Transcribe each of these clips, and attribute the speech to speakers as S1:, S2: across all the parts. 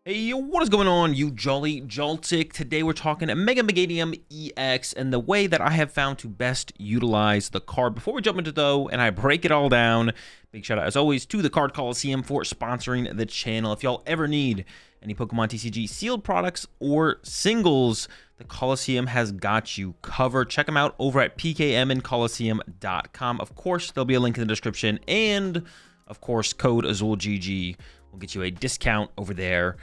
S1: Hey, what is going on, you jolly joltic? Today we're talking Mega Meganium EX and the way that I have found to best utilize the card. Before we jump into though, and I break it all down, big shout out as always to the Card Coliseum for sponsoring the channel. If y'all ever need any Pokemon TCG sealed products or singles, the Coliseum has got you covered. Check them out over at pkmandcoliseum.com. Of course, there'll be a link in the description, and of course, code AzulGG will get you a discount over there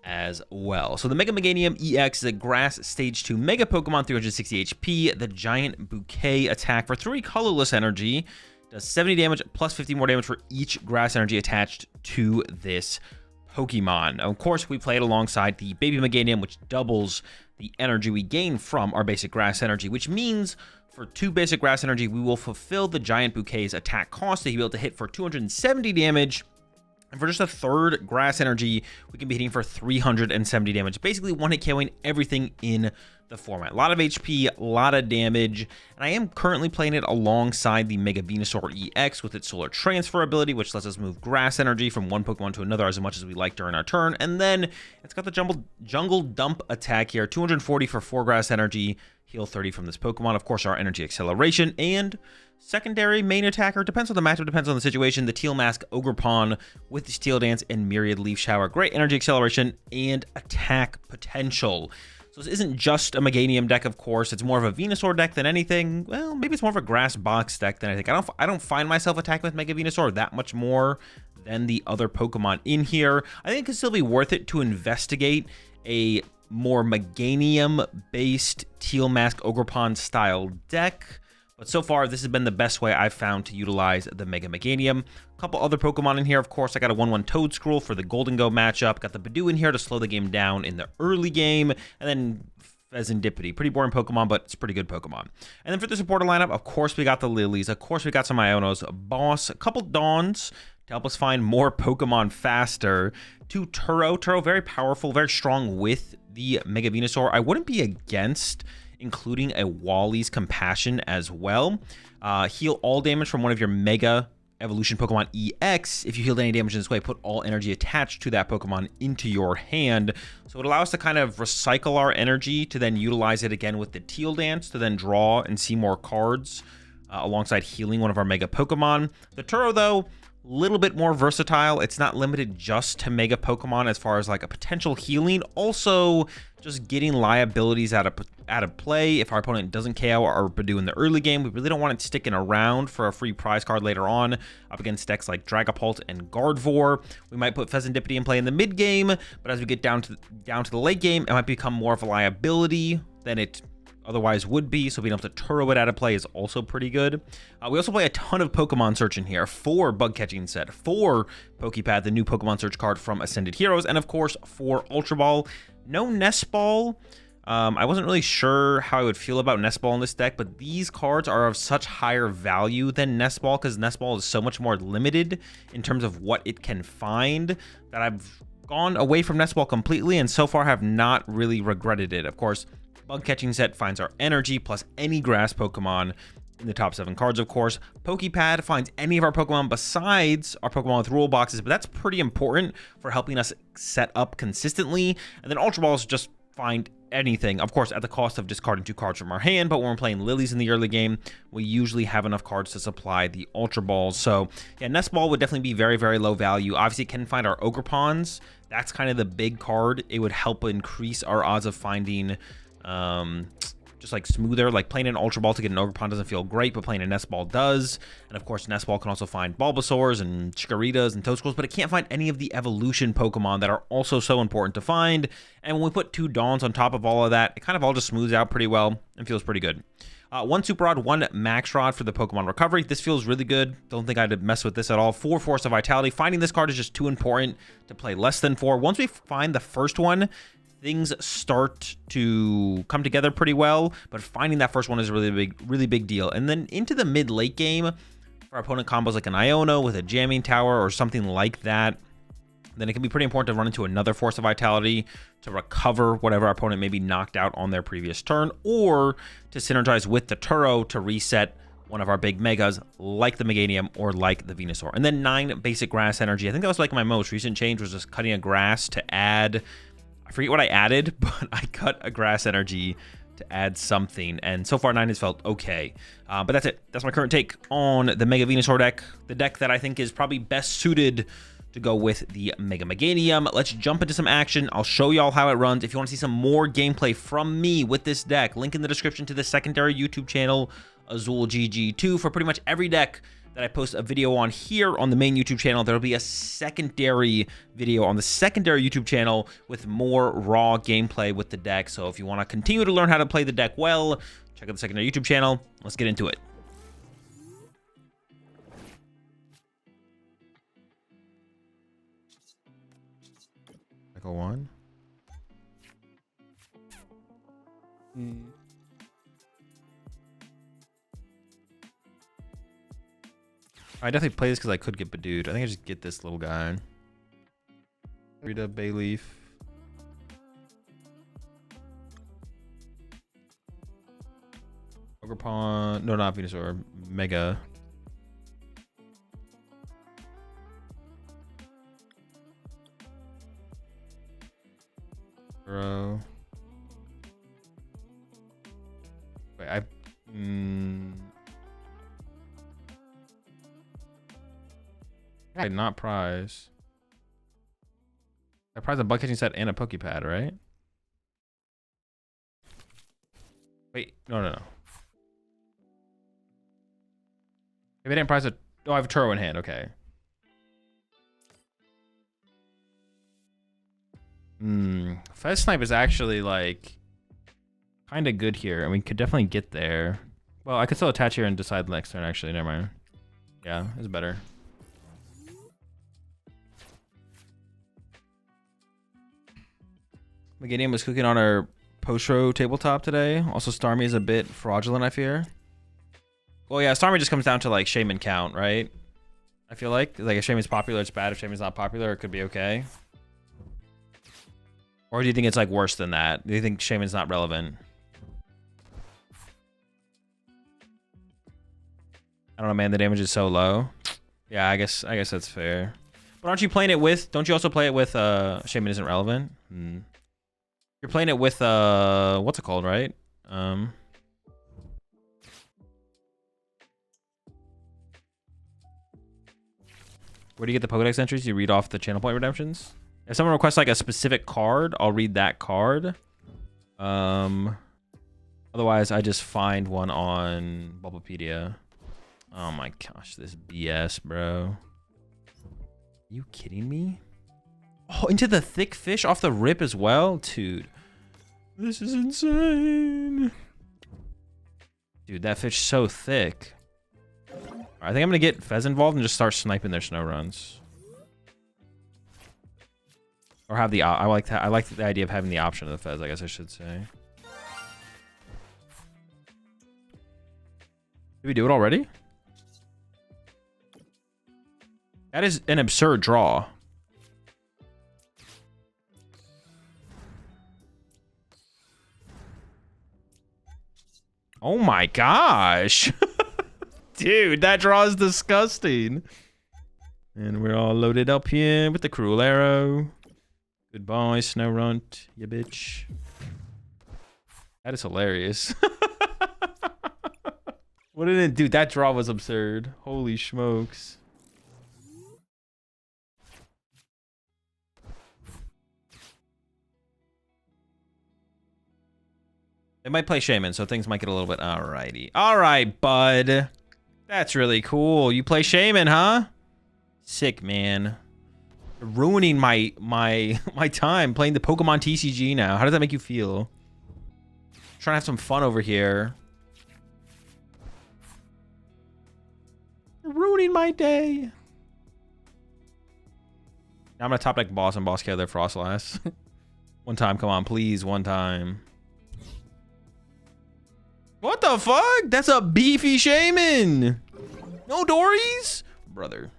S1: as well. So the Mega Meganium EX is a Grass Stage 2 Mega Pokemon, 360 HP. The Giant Bouquet attack for 3 colorless energy does 70 damage plus 50 more damage for each Grass Energy attached to this Pokemon. Of course, we play it alongside the Baby Meganium, which doubles the energy we gain from our basic Grass Energy, which means for 2 basic Grass Energy, we will fulfill the Giant Bouquet's attack cost to be able to hit for 270 damage. And for just a 3rd Grass Energy, we can be hitting for 370 damage. Basically, one-hit KOing everything in the format. A lot of HP, a lot of damage. And I am currently playing it alongside the Mega Venusaur EX with its Solar Transfer ability, which lets us move Grass Energy from one Pokemon to another as much as we like during our turn. And then it's got the Jungle Dump attack here. 240 for 4 Grass Energy, heal 30 from this Pokemon. Of course, our Energy Acceleration and secondary main attacker, depends on the matchup, depends on the situation. The Teal Mask Ogerpon with the Steel Dance and Myriad Leaf Shower. Great energy acceleration and attack potential. So this isn't just a Meganium deck, of course. It's more of a Venusaur deck than anything. Well, maybe it's more of a Grass Box deck than anything. I don't find myself attacking with Mega Venusaur that much more than the other Pokemon in here. I think it could still be worth it to investigate a more Meganium-based Teal Mask Ogerpon style deck. But so far, this has been the best way I've found to utilize the Mega Meganium. A couple other Pokemon in here, of course. I got a 1-1 Toedscruel for the Golden Go matchup. Got the Budew in here to slow the game down in the early game. And then Fezandipiti. Pretty boring Pokemon, but it's a pretty good Pokemon. And then for the supporter lineup, of course, we got the Lilies. Of course, we got some Ionos. Boss, a couple Dawns to help us find more Pokemon faster. 2 Turo. Turo, very powerful, very strong with the Mega Venusaur. I wouldn't be against including a Wally's Compassion as well. Heal all damage from one of your Mega Evolution Pokemon EX. If you healed any damage in this way, put all energy attached to that Pokemon into your hand. So it allows us to kind of recycle our energy to then utilize it again with the Teal Dance to then draw and see more cards alongside healing one of our Mega Pokemon. The Turo, though, little bit more versatile. It's not limited just to Mega Pokemon as far as like a potential healing. Also, just getting liabilities out of play. If our opponent doesn't KO our Budew in the early game, we really don't want it sticking around for a free prize card later on up against decks like Dragapult and Gardevoir. We might put Fezandipiti in play in the mid game, but as we get down to the late game, it might become more of a liability than it otherwise would be, so being able to Turo it out of play is also pretty good. We also play a ton of Pokemon Search in here, 4 Bug Catching Set, 4 Poké Pad, the new Pokemon Search card from Ascended Heroes, and of course 4 Ultra Ball. No Nest Ball. I wasn't really sure how I would feel about Nest Ball in this deck, but these cards are of such higher value than Nest Ball because Nest Ball is so much more limited in terms of what it can find that I've gone away from Nest Ball completely and so far have not really regretted it. Of course, Bug Catching Set finds our energy plus any grass Pokemon in the top 7 cards, of course. Poké Pad finds any of our Pokemon besides our Pokemon with rule boxes, but that's pretty important for helping us set up consistently. And then Ultra Balls just find anything, of course, at the cost of discarding 2 cards from our hand. But when we're playing Lilies in the early game, we usually have enough cards to supply the Ultra Balls. So yeah, Nest Ball would definitely be very, very low value. Obviously, it can find our Ogerpons. That's kind of the big card. It would help increase our odds of finding just like smoother. Like playing an Ultra Ball to get an Ogerpon doesn't feel great, but playing a Nest Ball does. And of course, Nest Ball can also find Bulbasaurs and Chikoritas and Toedscruels, but it can't find any of the evolution Pokemon that are also so important to find. And when we put 2 Dawns on top of all of that, it kind of all just smooths out pretty well and feels pretty good. 1 Super Rod, 1 Max Rod for the Pokemon Recovery. This feels really good. Don't think I'd mess with this at all. 4 Forest of Vitality. Finding this card is just too important to play less than 4. Once we find the first one, things start to come together pretty well, but finding that first one is a really big deal. And then into the mid-late game, for opponent combos like an Iono with a Jamming Tower or something like that, then it can be pretty important to run into another Force of Vitality to recover whatever our opponent may be knocked out on their previous turn, or to synergize with the Turo to reset one of our big megas, like the Meganium or like the Venusaur. And then 9 basic grass energy. I think that was like my most recent change, was just cutting a grass to add, I forget what I added, but I cut a grass energy to add something, and so far 9 has felt okay. But that's it. That's my current take on the Mega Venusaur deck, the deck that I think is probably best suited to go with the Mega Meganium. Let's jump into some action. I'll show y'all how it runs. If you want to see some more gameplay from me with this deck, link in the description to the secondary YouTube channel, AzulGG2, for pretty much every deck that I post a video on here on the main YouTube channel. There'll be a secondary video on the secondary YouTube channel with more raw gameplay with the deck. So if you want to continue to learn how to play the deck well, check out the secondary YouTube channel. Let's get into it. Cycle 1. I definitely play this because I could get Budewed. I think I just get this little guy. Chikorita, Bayleef. Ogerpon. No, not Venusaur. Mega. Turo. Wait, not prize. I prize a bug catching set and a Poké Pad, right? Wait, no. Maybe I didn't prize a. Oh, I have a Turo in hand. Okay. Fez Snipe is actually like kind of good here, and we could definitely get there. Well, I could still attach here and decide next turn. Actually, never mind. Yeah, it's better. Meganium was cooking on our post-row tabletop today. Also, Starmie is a bit fraudulent, I fear. Well, yeah, Starmie just comes down to, like, Shaman count, right? I feel like if Shaman's popular, it's bad. If Shaman's not popular, it could be okay. Or do you think it's, like, worse than that? Do you think Shaman's not relevant? I don't know, man. The damage is so low. Yeah, I guess that's fair. But aren't you playing it with... Don't you also play it with Shaman isn't relevant? You're playing it with, what's it called, right? Where do you get the Pokedex entries? You read off the channel point redemptions? If someone requests, like, a specific card, I'll read that card. Otherwise, I just find one on Bulbapedia. Oh my gosh, this BS, bro. Are you kidding me? Oh, into the thick fish off the rip as well? Dude, this is insane. Dude, that fish so thick. I think I'm gonna get Fez involved and just start sniping their snow runs. Or have the I like the idea of having the option of the Fez, I guess I should say. Did we do it already? That is an absurd draw. Oh my gosh. Dude, that draw is disgusting. And we're all loaded up here with the cruel arrow. Goodbye, snow runt, you bitch. That is hilarious. What did it do? That draw was absurd. Holy smokes. They might play Shaman, so things might get a little bit... Alrighty. Alright, bud. That's really cool. You play Shaman, huh? Sick, man. You're ruining my time playing the Pokemon TCG now. How does that make you feel? I'm trying to have some fun over here. You're ruining my day. Now I'm gonna top deck boss and boss KO their Frostlass. One time, come on, please, one time. What the fuck? That's a beefy Shaman. No Dories? Brother.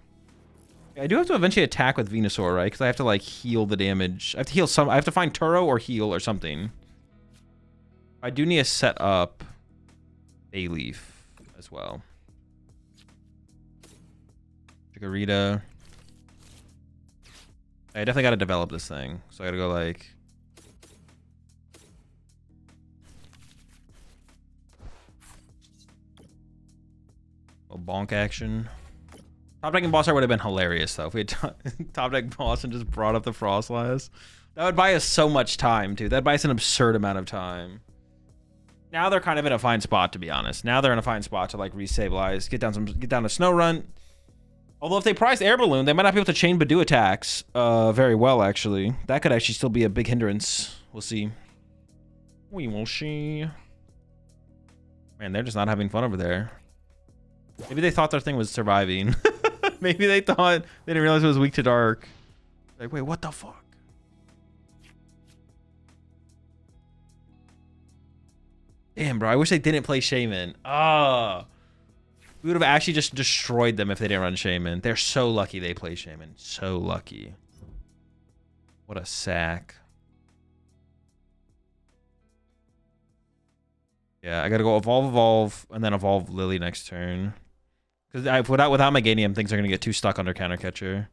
S1: I do have to eventually attack with Venusaur, right? Because I have to, like, heal the damage. I have to heal some... I have to find Turo or heal or something. I do need to set up Bayleef as well. Chikorita. I definitely got to develop this thing. So I got to go like... a bonk action. Top decking Bulbasaur would have been hilarious though. If we had top deck Bulbasaur and just brought up the Frostlass. That would buy us so much time, dude. That'd buy us an absurd amount of time. Now they're kind of in a fine spot, to be honest. Now they're in a fine spot to like restabilize, get down to Snow Run. Although if they price Air Balloon, they might not be able to chain Budew attacks very well, actually. That could actually still be a big hindrance. We'll see. We will see. Man, they're just not having fun over there. Maybe they thought their thing was surviving. Maybe they thought they didn't realize it was weak to dark. Like, wait, what the fuck? Damn, bro. I wish they didn't play Shaman. Ah. We would have actually just destroyed them if they didn't run Shaman. They're so lucky they play Shaman. So lucky. What a sack. Yeah, I gotta go evolve, and then evolve Lillie next turn. Because without Meganium, things are gonna get too stuck under counter catcher.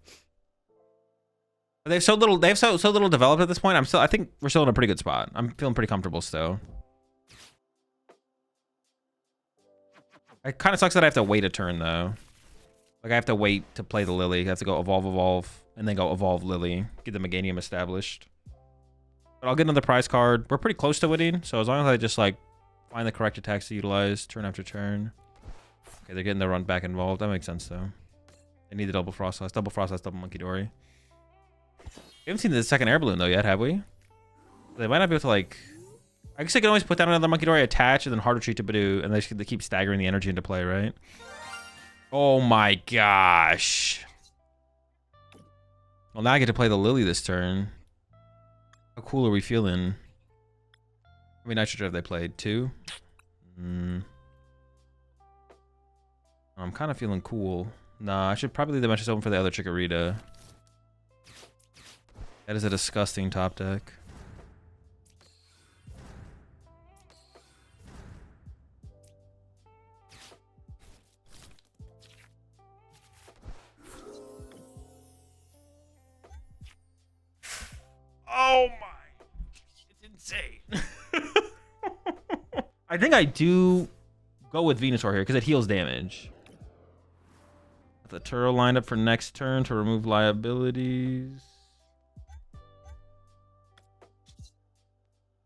S1: But they have so little developed at this point. I think we're still in a pretty good spot. I'm feeling pretty comfortable still. It kind of sucks that I have to wait a turn though. Like I have to wait to play the Lillie. I have to go evolve, and then go evolve Lillie. Get the Meganium established. But I'll get another prize card. We're pretty close to winning, so as long as I just like find the correct attacks to utilize turn after turn. Okay, they're getting their run back involved. That makes sense though. They need the double Frostlass, double Monkey Dory. We haven't seen the second Air Balloon though yet, have we? They might not be able to like... I guess I can always put down another Monkey Dory, attach, and then hard retreat to Budew, and they keep staggering the energy into play, right? Oh my gosh. Well, now I get to play the Lillie this turn. How cool are we feeling? How many Nitro Drive they played? 2? I'm kind of feeling cool. Nah, I should probably leave the matches open for the other Chikorita. That is a disgusting top deck. Oh my. It's insane. I think I do go with Venusaur here because it heals damage. The Turo lined up for next turn to remove liabilities.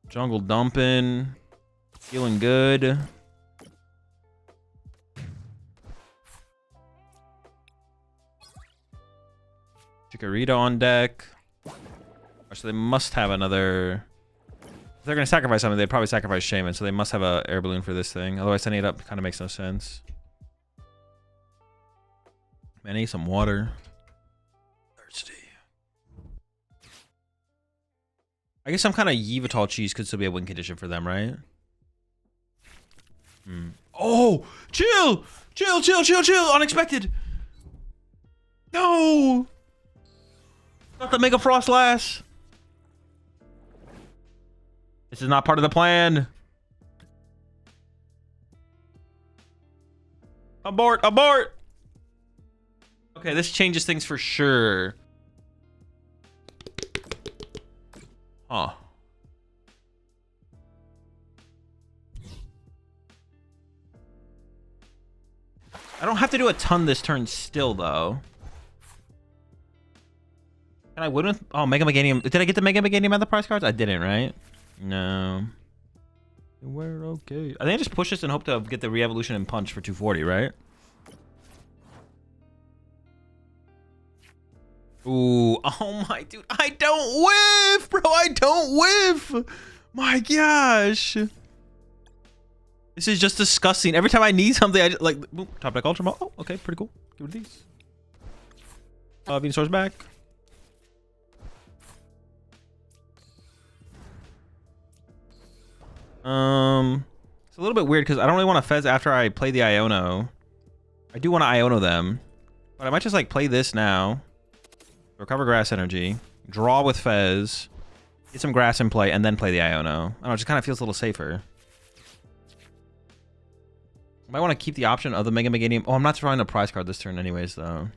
S1: Jungle dumping. Feeling good. Chikorita on deck. So they must have another... If they're going to sacrifice something, they'd probably sacrifice Shaman, so they must have an Air Balloon for this thing. Otherwise, setting it up kind of makes no sense. Man, I need some water. Thirsty. I guess some kind of Yveltal cheese could still be a win condition for them, right? Oh! Chill! Chill, chill, chill, chill! Unexpected! No! Not the Mega Frostlass! This is not part of the plan. Abort! Abort! Okay, this changes things for sure. Huh. I don't have to do a ton this turn still, though. Can I win with... Oh, Mega Meganium. Did I get the Mega Meganium at the prize cards? I didn't, right? No. We're okay. I think I just push this and hope to get the re-evolution and punch for 240, right? Ooh. Oh my dude. I don't whiff, bro. I don't whiff. My gosh. This is just disgusting. Every time I need something, I just, like, boom, top deck Ultra Ball. Oh, okay, pretty cool. Get rid of these. Venusaur's back. It's a little bit weird because I don't really want to Fez after I play the Iono. I do want to Iono them, but I might just like play this now. Recover Grass Energy, draw with Fez, get some grass in play, and then play the Iono. I don't know, it just kind of feels a little safer. I might want to keep the option of the Mega Meganium. Oh, I'm not throwing a prize card this turn anyways, though.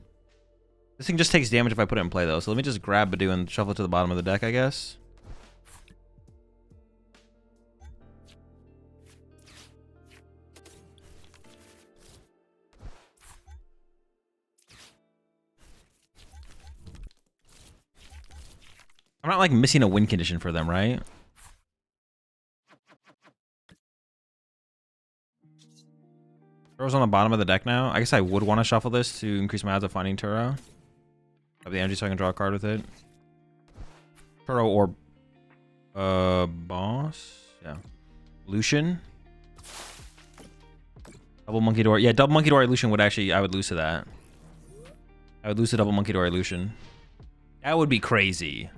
S1: This thing just takes damage if I put it in play, though. So let me just grab Budew and shuffle it to the bottom of the deck, I guess. I'm not, like, missing a win condition for them, right? Turo's on the bottom of the deck now. I guess I would want to shuffle this to increase my odds of finding Turo. Have the energy so I can draw a card with it. Turo or boss. Yeah. Lucian. Double Monkey Door. Yeah, double Monkey Door Lucian would actually, I would lose to that. I would lose to double Monkey Door Lucian. That would be crazy.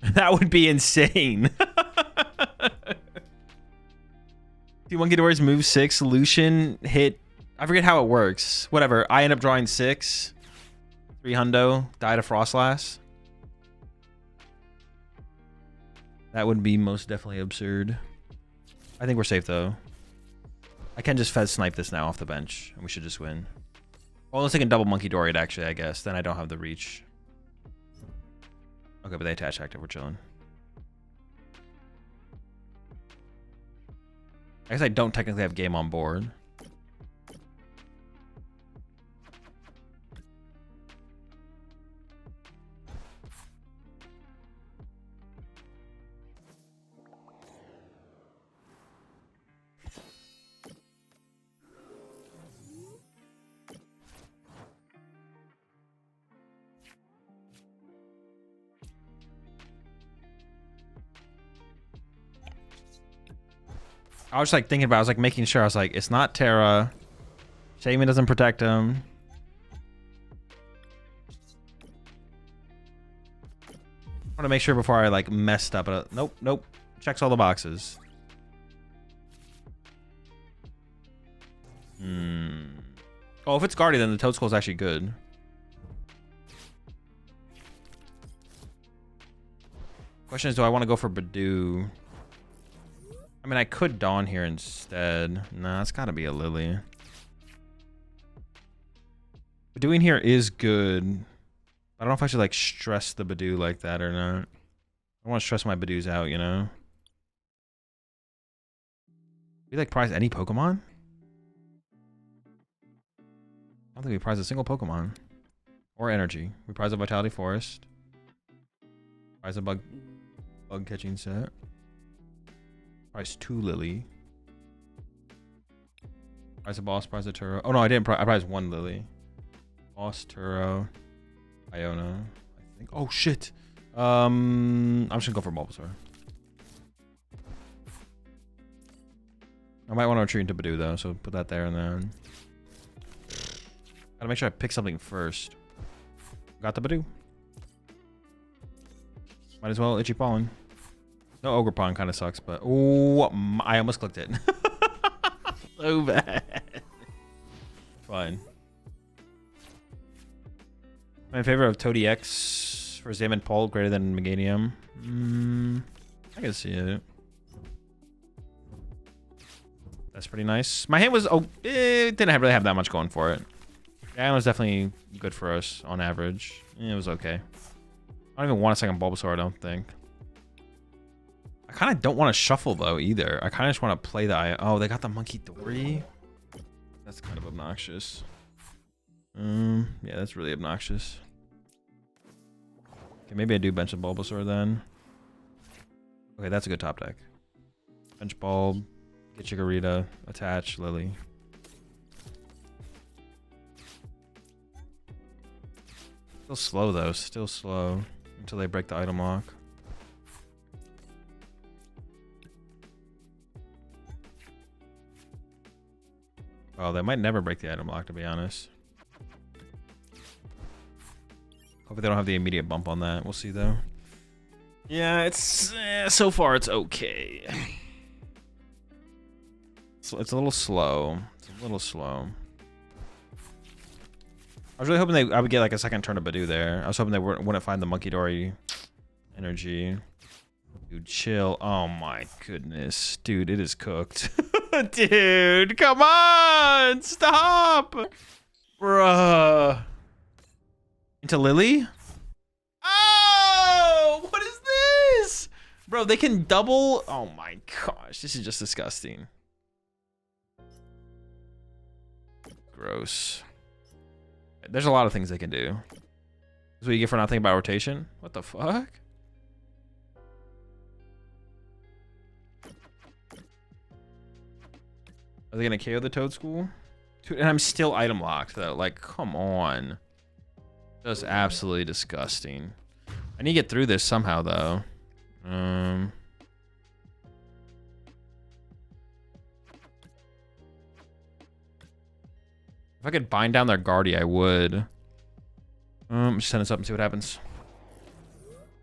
S1: That would be insane. Two Monkey Doors, move 6, Lucian, hit. I forget how it works. Whatever. I end up drawing 6. 3 hundo, die to Frostlass. That would be most definitely absurd. I think we're safe though. I can just Fez snipe this now off the bench, and we should just win. Well, unless I can double Monkey Door it actually, I guess. Then I don't have the reach. Okay, but they attach active. We're chilling. I guess I don't technically have game on board. I was just like thinking about it. I was like making sure. I was like, it's not Terra. Shaman doesn't protect him. I want to make sure before I like messed up. Nope, nope. Checks all the boxes. Oh, if it's Guardian, then the Toedscool is actually good. Question is, do I want to go for Budew? I mean, I could Dawn here instead. Nah, it's got to be a Lillie. Budew here is good. I don't know if I should, like, stress the Budew like that or not. I want to stress my Budews out, you know? We, like, prize any Pokemon? I don't think we prize a single Pokemon. Or energy. We prize a Vitality Forest. Prize a bug catching set. Prize 2 Lillie. Prize a boss, prize a Turo. Oh no, I didn't prize. I prized 1 Lillie. Boss, Turo, Iono. I think. Oh shit. I'm just gonna go for Bulbasaur. I might want to retreat into Budew though, so put that there and then. Gotta make sure I pick something first. Got the Budew. Might as well Itchy Pollen. No, Ogerpon kind of sucks, but oh, I almost clicked it. So bad. Fine. I'm in favor of Toadie X for Zaman Pole greater than Meganium. I can see it. That's pretty nice. My hand was it didn't really have that much going for it. The hand was definitely good for us on average. It was okay. I don't even want a second Bulbasaur, I don't think. I kind of don't want to shuffle though either. I kind of just want to play the oh, they got the Monkey Dory. That's kind of obnoxious. Yeah, that's really obnoxious. Okay, maybe I do bench a Bulbasaur then. Okay, that's a good top deck. Bench Bulb, get Chikorita, attach Lillie. Still slow though, still slow until they break the item lock. Oh, they might never break the item lock, to be honest. Hopefully they don't have the immediate bump on that. We'll see, though. Yeah, it's... so far, it's okay. So it's a little slow. It's a little slow. I was really hoping I would get, like, a second turn of Budew there. I was hoping they wouldn't find the Monkey Dory energy. Dude, chill. Oh, my goodness. Dude, it is cooked. Dude, come on! Stop! Bruh. Into Lillie? Oh! What is this? Bro, they can double... Oh my gosh, this is just disgusting. Gross. There's a lot of things they can do. That's what you get for not thinking about rotation? What the fuck? Are they gonna KO the Toedscool? Dude, and I'm still item locked though. Like, come on. That's absolutely disgusting. I need to get through this somehow though. If I could bind down their Guardy, I would. Just send this up and see what happens.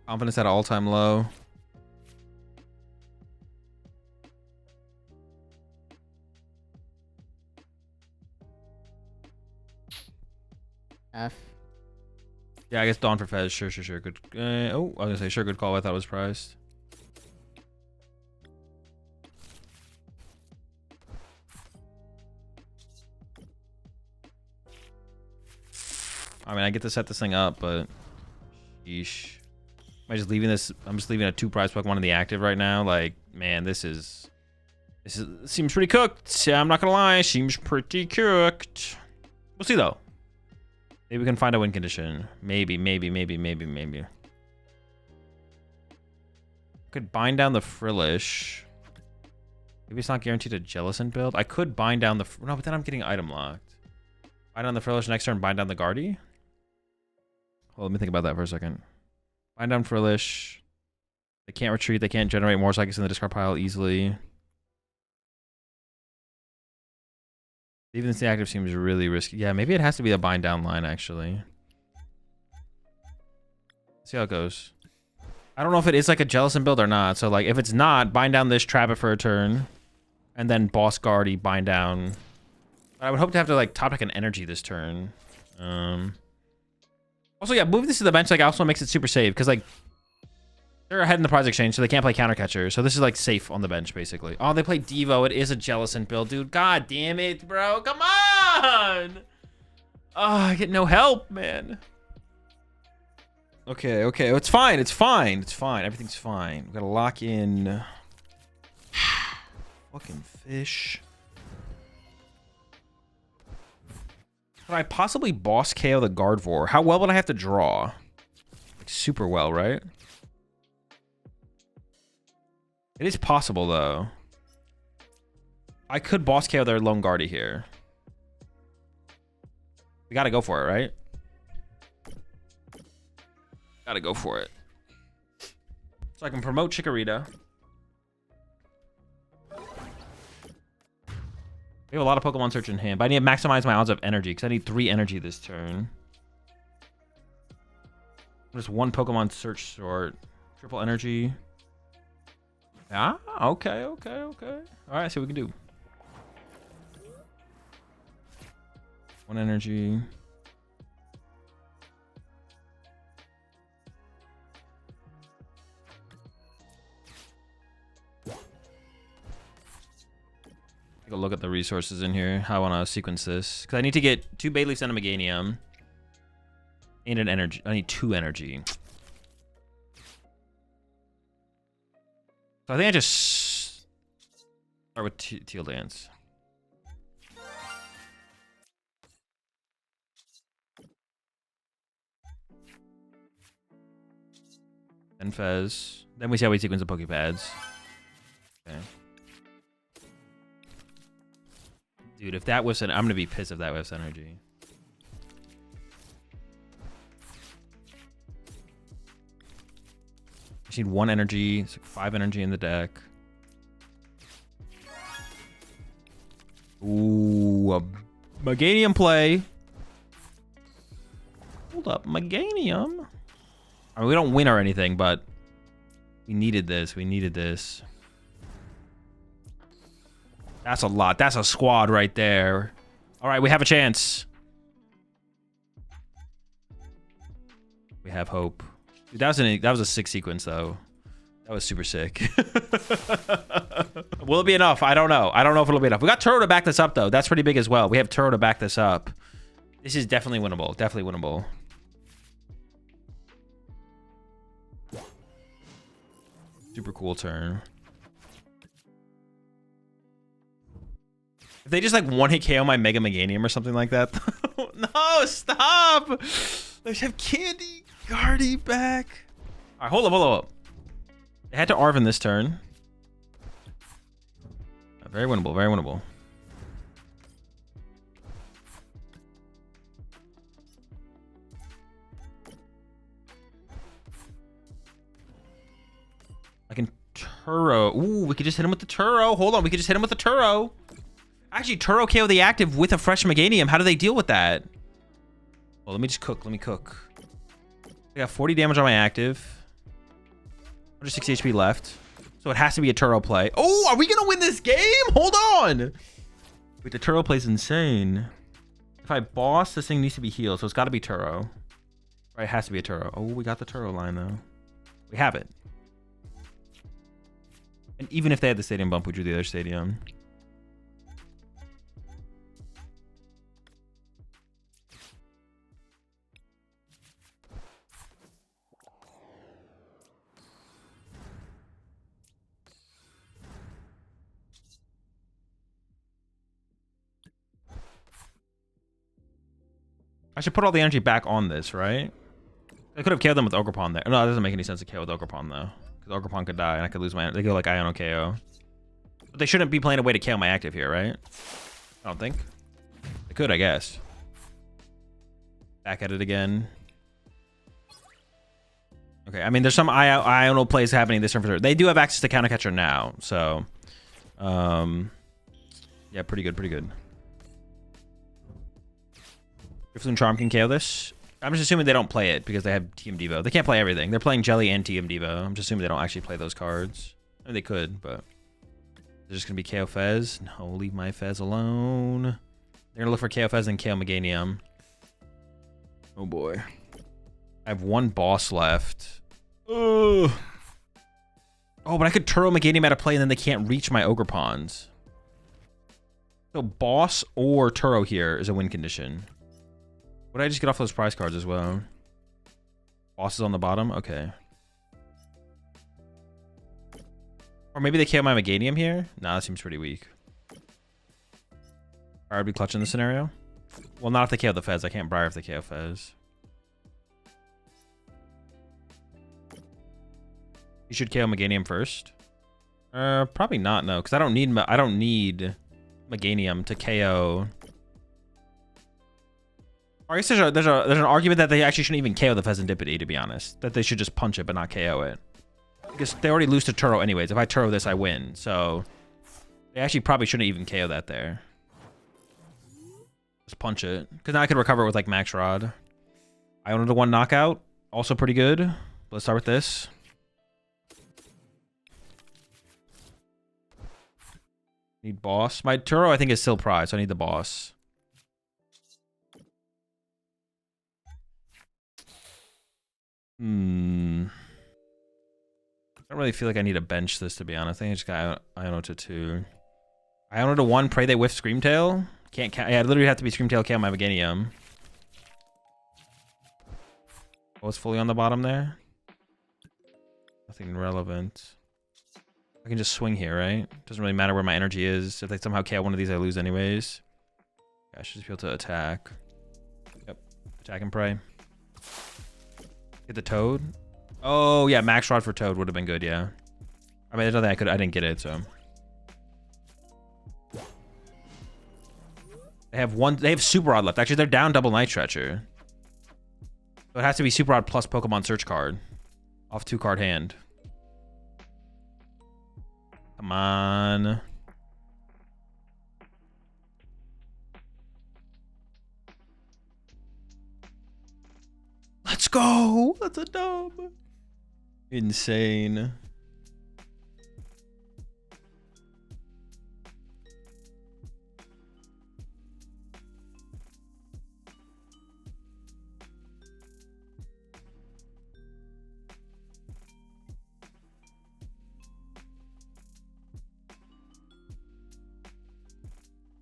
S1: Confidence at an all-time low.
S2: F.
S1: Yeah, I guess Dawn for Fez. Sure. Good. Oh, I was gonna say sure. Good call. I thought it was priced. I mean, I get to set this thing up, but sheesh. Am I just leaving this? I'm just leaving a 2-prize Pokemon in the active right now. Like, man, this seems pretty cooked. I'm not gonna lie, seems pretty cooked. We'll see though. Maybe we can find a win condition. Maybe. Could bind down the Frillish. Maybe it's not guaranteed a Jellicent build. I could bind down the... No, but then I'm getting item locked. Bind down the Frillish next turn, bind down the Guardy? Well, let me think about that for a second. Bind down Frillish. They can't retreat. They can't generate more psychics in the discard pile easily. Even the active seems really risky. Yeah, maybe it has to be a bind down line, actually. See how it goes. I don't know if it is like a Jellicent build or not. So, like, if it's not, bind down this, trap it for a turn. And then Boss Guardy, bind down. I would hope to have to, like, top deck an energy this turn. Also, yeah, moving this to the bench, like, also makes it super safe. Because, like, they're ahead in the prize exchange, so they can't play counter catcher. So this is like safe on the bench, basically. Oh, they play Devo. It is a Jellicent build, dude. God damn it, bro. Come on. Oh, I get no help, man. Okay. It's fine. Everything's fine. We gotta lock in. Fucking fish. Could I possibly boss KO the Gardevoir? How well would I have to draw? Like, super well, right? It is possible, though. I could boss KO their Lone Guardy here. We gotta go for it, right? Gotta go for it. So I can promote Chikorita. We have a lot of Pokemon Search in hand, but I need to maximize my odds of energy, because I need 3 energy this turn. Just 1 Pokemon Search sort. Triple energy. Ah, okay. All right, see what we can do. 1 energy. Take a look at the resources in here. How I want to sequence this, because I need to get 2 Bayleefs and a Meganium. And an energy. I need 2 energy. So I think I just start with Teal Dance. Then Fez. Then we see how we sequence the Poké Pads. Okay. Dude, if that was I'm gonna be pissed if that was energy. I need 1 energy. It's like 5 energy in the deck. Ooh, a Meganium play. Hold up, Meganium. I mean, we don't win or anything, but we needed this. That's a lot. That's a squad right there. All right, we have a chance. We have hope. Dude, that was a sick sequence, though. That was super sick. Will it be enough? I don't know. I don't know if it'll be enough. We got Turo to back this up, though. That's pretty big as well. We have Turo to back this up. This is definitely winnable. Definitely winnable. Super cool turn. If they just like one-hit KO my Mega Meganium or something like that. No, stop! Let's have Candy Guardy back. All right, hold up. They had to Arven this turn. Very winnable, very winnable. I can Turo. Ooh, we could just hit him with the Turo. Hold on, we could just hit him with the Turo. Actually, Turo KO the active with a fresh Meganium. How do they deal with that? Well, let me just cook. Let me cook. I got 40 damage on my active. 160 HP left. So it has to be a Turo play. Oh, are we going to win this game? Hold on. Wait, the Turo play is insane. If I boss, this thing needs to be healed. So it's got to be Turo. Right, it has to be a Turo. Oh, we got the Turo line, though. We have it. And even if they had the stadium bump, we drew the other stadium. I should put all the energy back on this, right? I could have killed them with Ogerpon there. No, it doesn't make any sense to kill with Ogerpon, though. Because Ogerpon could die, and I could lose my... They go like Iono KO. But they shouldn't be playing a way to KO my active here, right? I don't think. They could, I guess. Back at it again. Okay, I mean, there's some Iono plays happening this turn for sure. They do have access to counter catcher now, so... yeah, pretty good, pretty good. Drifloon Charm can KO this. I'm just assuming they don't play it because they have TM Devo. They can't play everything. They're playing Jelly and TM Devo. I'm just assuming they don't actually play those cards. I mean, they could, but... They're just going to be KO Fez. No, leave my Fez alone. They're going to look for KO Fez and KO Meganium. Oh, boy. I have one boss left. Ugh. Oh, but I could Turo Meganium out of play and then they can't reach my Ogerpons. So boss or Turo here is a win condition. Would I just get off those prize cards as well? Boss is on the bottom? Okay. Or maybe they KO my Meganium here? Nah, that seems pretty weak. Briar would be clutch in this scenario. Well, not if they KO the Fez. I can't Briar if they KO Fez. You should KO Meganium first. Probably not, no, because I don't need Meganium to KO. Or I guess there's an argument that they actually shouldn't even KO the Fezandipiti, to be honest. That they should just punch it but not KO it. Because they already lose to Turo anyways. If I Turo this, I win. So they actually probably shouldn't even KO that there. Just punch it. Because now I could recover it with like Max Rod. Iono to 1 knockout. Also pretty good. Let's start with this. Need boss. My Turo I think is still prize, so I need the boss. I don't really feel like I need to bench this, to be honest. I think I just got Iono to 2. Iono to 1, pray they whiff Screamtail. Can't count. Yeah, I literally have to be Screamtail KO my Meganium. Oh, it's fully on the bottom there. Nothing relevant. I can just swing here, right? Doesn't really matter where my energy is. If they somehow KO one of these, I lose anyways. Yeah, I should just be able to attack. Yep. Attack and pray. Get the Toad. Oh, yeah. Max Rod for Toad would have been good, yeah. I mean, there's nothing I didn't get it, so. They have Super Rod left. Actually, they're down double Night Stretcher. So it has to be Super Rod plus Pokemon Search card. Off 2-card hand. Come on. Let's go. That's a dub. Insane.